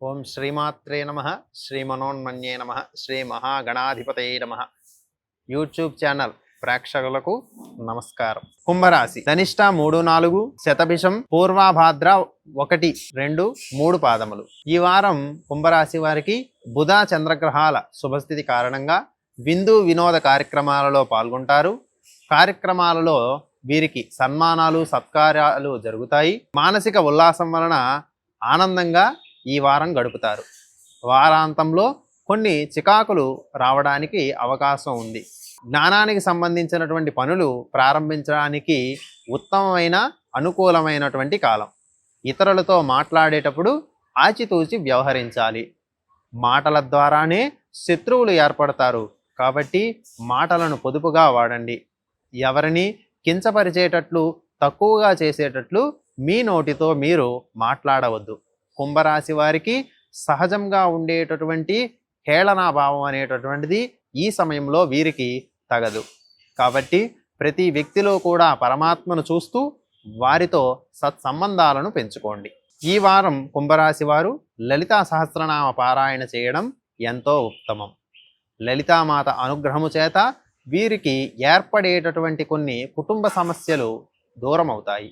ఓం శ్రీమాత్రే నమ శ్రీ మనోన్మన్యే నమ శ్రీ మహాగణాధిపతయే నమ. యూట్యూబ్ ఛానల్ ప్రేక్షకులకు నమస్కారం. కుంభరాశి ధనిష్ట 3-4, శతభిషం, పూర్వాభాద్ర 1-2-3 పాదములు. ఈ వారం కుంభరాశి వారికి బుధ చంద్రగ్రహాల శుభస్థితి కారణంగా విందు వినోద కార్యక్రమాలలో పాల్గొంటారు. కార్యక్రమాలలో వీరికి సన్మానాలు సత్కార్యాలు జరుగుతాయి. మానసిక ఉల్లాసం వలన ఆనందంగా ఈ వారం గడుపుతారు. వారాంతంలో కొన్ని చికాకులు రావడానికి అవకాశం ఉంది. జ్ఞానానికి సంబంధించినటువంటి పనులు ప్రారంభించడానికి ఉత్తమమైన అనుకూలమైనటువంటి కాలం. ఇతరులతో మాట్లాడేటప్పుడు ఆచితూచి వ్యవహరించాలి. మాటల ద్వారానే శత్రువులు ఏర్పడతారు కాబట్టి మాటలను పొదుపుగా వాడండి. ఎవరిని కించపరిచేటట్లు తక్కువగా చేసేటట్లు మీ నోటితో మీరు మాట్లాడవద్దు. కుంభరాశి వారికి సహజంగా ఉండేటటువంటి హేళనాభావం అనేటటువంటిది ఈ సమయంలో వీరికి తగదు. కాబట్టి ప్రతి వ్యక్తిలో కూడా పరమాత్మను చూస్తూ వారితో సత్సంబంధాలను పెంచుకోండి. ఈ వారం కుంభరాశి వారు లలితా సహస్రనామ పారాయణ చేయడం ఎంతో ఉత్తమం. లలితామాత అనుగ్రహము చేత వీరికి ఏర్పడేటటువంటి కొన్ని కుటుంబ సమస్యలు దూరం అవుతాయి.